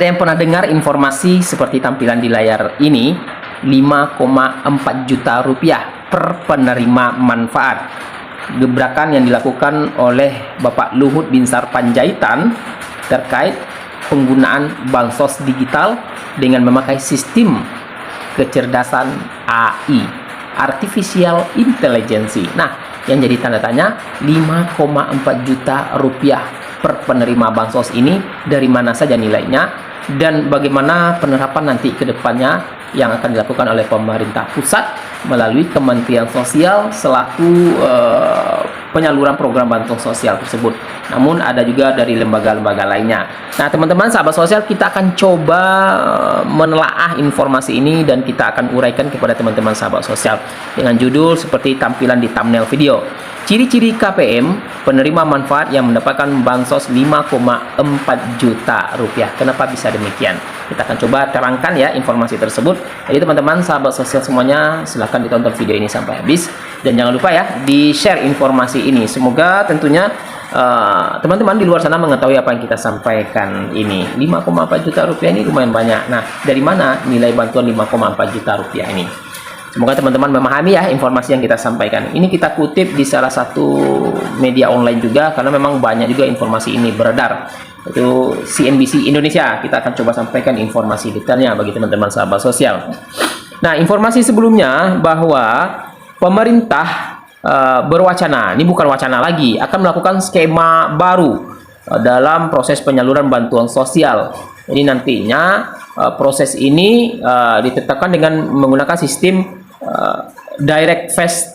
Ada yang pernah dengar informasi seperti tampilan di layar ini, 5,4 juta rupiah per penerima manfaat. Gebrakan yang dilakukan oleh Bapak Luhut Binsar Panjaitan terkait penggunaan bansos digital dengan memakai sistem kecerdasan AI, Artificial Intelligence. Nah, yang jadi tanda tanya, 5,4 juta rupiah per penerima bansos ini dari mana saja nilainya, dan bagaimana penerapan nanti ke depannya yang akan dilakukan oleh pemerintah pusat melalui Kementerian Sosial selaku penyaluran program bantuan sosial tersebut. Namun ada juga dari lembaga-lembaga lainnya. Nah, teman-teman sahabat sosial, kita akan coba menelaah informasi ini dan kita akan uraikan kepada teman-teman sahabat sosial dengan judul seperti tampilan di thumbnail video. Ciri-ciri KPM penerima manfaat yang mendapatkan bansos 5,4 juta rupiah. Kenapa bisa demikian? Kita akan coba terangkan ya informasi tersebut. Jadi teman-teman sahabat sosial semuanya, silahkan ditonton video ini sampai habis. Dan jangan lupa ya, di-share informasi ini. Semoga tentunya teman-teman di luar sana mengetahui apa yang kita sampaikan ini. 5,4 juta rupiah ini lumayan banyak. Nah, dari mana nilai bantuan 5,4 juta rupiah ini? Semoga teman-teman memahami ya informasi yang kita sampaikan. Ini kita kutip di salah satu media online juga, karena memang banyak juga informasi ini beredar. Itu CNBC Indonesia. Kita akan coba sampaikan informasi detailnya bagi teman-teman sahabat sosial. Nah, informasi sebelumnya bahwa pemerintah berwacana, ini bukan wacana lagi, akan melakukan skema baru dalam proses penyaluran bantuan sosial. Jadi nantinya proses ini ditetapkan dengan menggunakan sistem direct cash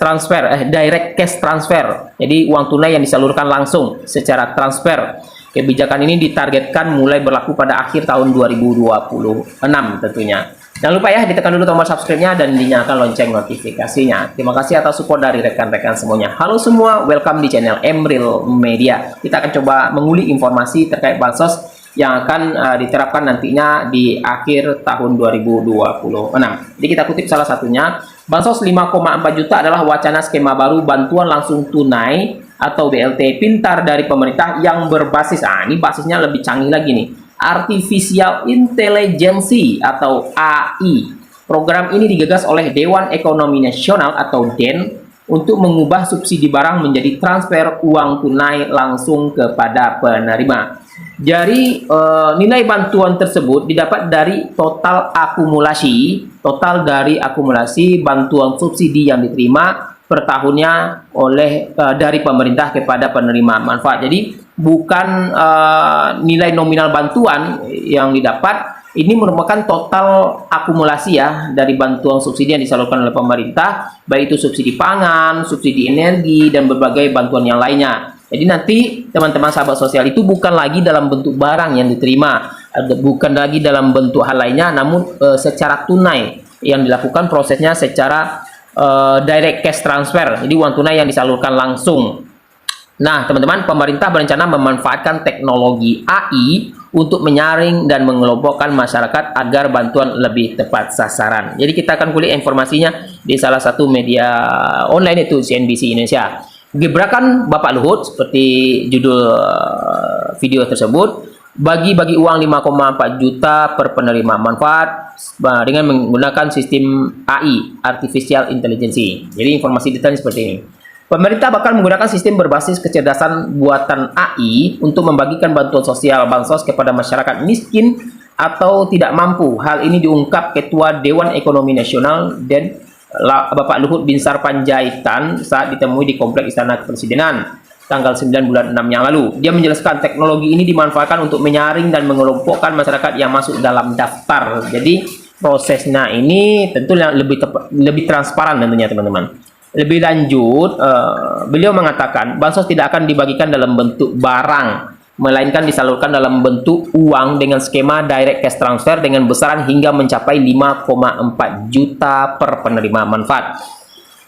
transfer. Jadi uang tunai yang disalurkan langsung secara transfer. Kebijakan ini ditargetkan mulai berlaku pada akhir tahun 2026 tentunya. Jangan lupa ya, ditekan dulu tombol subscribe-nya dan dinyalakan lonceng notifikasinya. Terima kasih atas support dari rekan-rekan semuanya. Halo semua, welcome di channel Emril Media. Kita akan coba mengulik informasi terkait bansos yang akan diterapkan nantinya di akhir tahun 2026. Jadi kita kutip salah satunya, bansos 5,4 juta adalah wacana skema baru bantuan langsung tunai atau BLT pintar dari pemerintah yang berbasis, ini basisnya lebih canggih lagi nih, Artificial Intelligence atau AI. Program ini digagas oleh Dewan Ekonomi Nasional atau DEN untuk mengubah subsidi barang menjadi transfer uang tunai langsung kepada penerima. Jadi nilai bantuan tersebut didapat dari total dari akumulasi bantuan subsidi yang diterima per tahunnya oleh dari pemerintah kepada penerima manfaat. Jadi bukan nilai nominal bantuan yang didapat, ini merupakan total akumulasi ya dari bantuan subsidi yang disalurkan oleh pemerintah, baik itu subsidi pangan, subsidi energi, dan berbagai bantuan yang lainnya. Jadi nanti teman-teman sahabat sosial, itu bukan lagi dalam bentuk barang yang diterima, bukan lagi dalam bentuk hal lainnya, namun secara tunai yang dilakukan prosesnya secara direct cash transfer. Jadi uang tunai yang disalurkan langsung. Nah, teman-teman, pemerintah berencana memanfaatkan teknologi AI untuk menyaring dan mengelompokkan masyarakat agar bantuan lebih tepat sasaran. Jadi kita akan kulik informasinya di salah satu media online, itu CNBC Indonesia. Gebrakan Bapak Luhut seperti judul video tersebut, bagi-bagi uang 5,4 juta per penerima manfaat dengan menggunakan sistem AI, Artificial Intelligence. Jadi informasi detailnya seperti ini. Pemerintah bakal menggunakan sistem berbasis kecerdasan buatan AI untuk membagikan bantuan sosial bansos kepada masyarakat miskin atau tidak mampu. Hal ini diungkap Ketua Dewan Ekonomi Nasional dan Bapak Luhut Binsar Panjaitan saat ditemui di Kompleks Istana Kepresidenan tanggal 9 bulan 6 yang lalu. Dia menjelaskan teknologi ini dimanfaatkan untuk menyaring dan mengelompokkan masyarakat yang masuk dalam daftar. Jadi prosesnya ini tentu lebih transparan tentunya teman-teman. Lebih lanjut, beliau mengatakan bansos tidak akan dibagikan dalam bentuk barang, melainkan disalurkan dalam bentuk uang dengan skema direct cash transfer dengan besaran hingga mencapai 5,4 juta per penerima manfaat.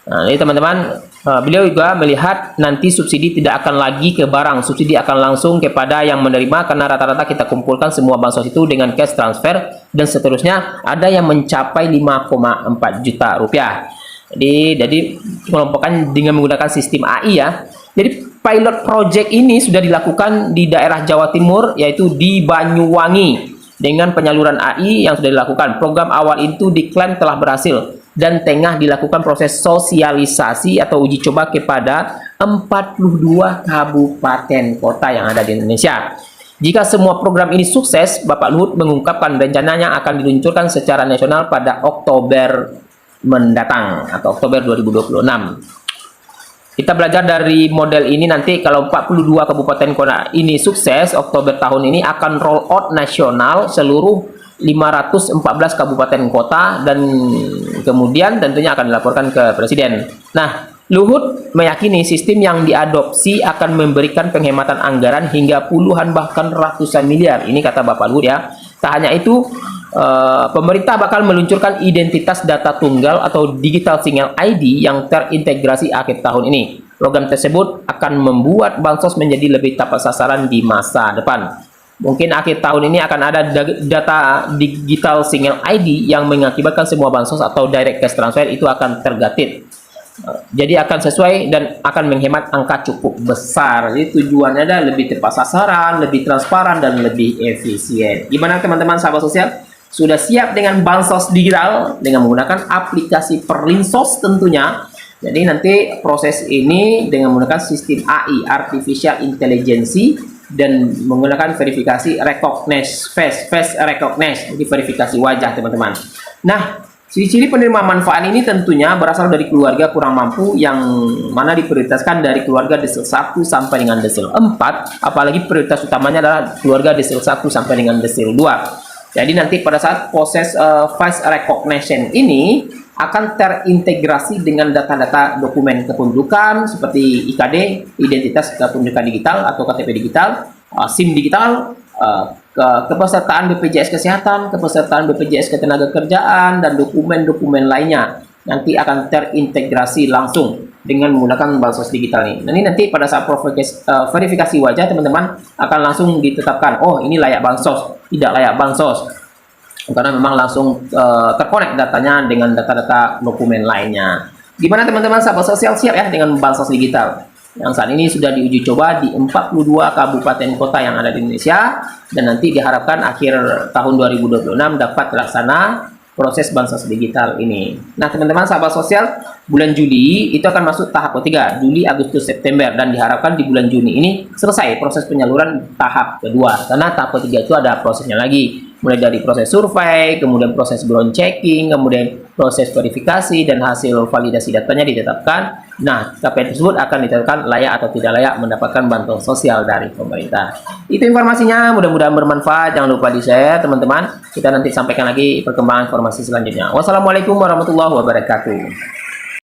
Nah, ini teman-teman, beliau juga melihat nanti subsidi tidak akan lagi ke barang, subsidi akan langsung kepada yang menerima, karena rata-rata kita kumpulkan semua bansos itu dengan cash transfer dan seterusnya, ada yang mencapai 5,4 juta rupiah. Jadi mengelompokkan dengan menggunakan sistem AI ya. Jadi pilot project ini sudah dilakukan di daerah Jawa Timur, yaitu di Banyuwangi. dengan penyaluran AI yang sudah dilakukan. Program awal itu diklaim telah berhasil dan tengah dilakukan proses sosialisasi atau uji coba kepada 42 kabupaten kota yang ada di Indonesia. Jika semua program ini sukses, Bapak Luhut mengungkapkan rencananya akan diluncurkan secara nasional pada Oktober mendatang atau Oktober 2026. Kita belajar dari model ini, nanti kalau 42 kabupaten kota ini sukses, Oktober tahun ini akan roll out nasional seluruh 514 kabupaten kota dan kemudian tentunya akan dilaporkan ke Presiden. Nah, Luhut meyakini sistem yang diadopsi akan memberikan penghematan anggaran hingga puluhan bahkan ratusan miliar. Ini kata Bapak Luhut ya. Tak hanya itu, pemerintah bakal meluncurkan identitas data tunggal atau digital single ID yang terintegrasi akhir tahun ini. Program tersebut akan membuat bansos menjadi lebih tepat sasaran di masa depan. Mungkin akhir tahun ini akan ada data digital single ID yang mengakibatkan semua bansos atau direct cash transfer itu akan tergatit. Jadi akan sesuai dan akan menghemat angka cukup besar. Jadi tujuannya adalah lebih tepat sasaran, lebih transparan, dan lebih efisien. Gimana teman-teman sahabat sosial? Sudah siap dengan bansos digital dengan menggunakan aplikasi Perlinsos tentunya. Jadi nanti proses ini dengan menggunakan sistem AI, Artificial Intelligence, dan menggunakan verifikasi recognize face recognize, jadi verifikasi wajah teman-teman. Nah, ciri-ciri penerima manfaat ini tentunya berasal dari keluarga kurang mampu yang mana diprioritaskan dari keluarga desil 1 sampai dengan desil 4, apalagi prioritas utamanya adalah keluarga desil 1 sampai dengan desil 2. Jadi nanti pada saat proses face recognition ini akan terintegrasi dengan data-data dokumen kependudukan seperti IKD, identitas kependudukan digital atau KTP digital, SIM digital, kepesertaan BPJS Kesehatan, kepesertaan BPJS Ketenagakerjaan, dan dokumen-dokumen lainnya nanti akan terintegrasi langsung dengan menggunakan bansos digital ini. Nah, ini nanti pada saat verifikasi wajah teman-teman akan langsung ditetapkan, oh ini layak bansos, tidak layak bansos, karena memang langsung terkonek datanya dengan data-data dokumen lainnya. Gimana teman-teman sahabat sosial, siap ya dengan bansos digital? Yang saat ini sudah diuji coba di 42 kabupaten kota yang ada di Indonesia, dan nanti diharapkan akhir tahun 2026 dapat terlaksana proses bansos digital ini. Nah teman-teman sahabat sosial, bulan Juli itu akan masuk tahap ketiga, Juli, Agustus, September, dan diharapkan di bulan Juni ini selesai proses penyaluran tahap kedua, karena tahap ketiga itu ada prosesnya lagi, mulai dari proses survei, kemudian proses background checking, kemudian proses verifikasi, dan hasil validasi datanya ditetapkan. Nah, KPN tersebut akan ditetapkan layak atau tidak layak mendapatkan bantuan sosial dari pemerintah. Itu informasinya, mudah-mudahan bermanfaat. Jangan lupa di-share teman-teman. Kita nanti sampaikan lagi perkembangan informasi selanjutnya. Wassalamualaikum warahmatullahi wabarakatuh.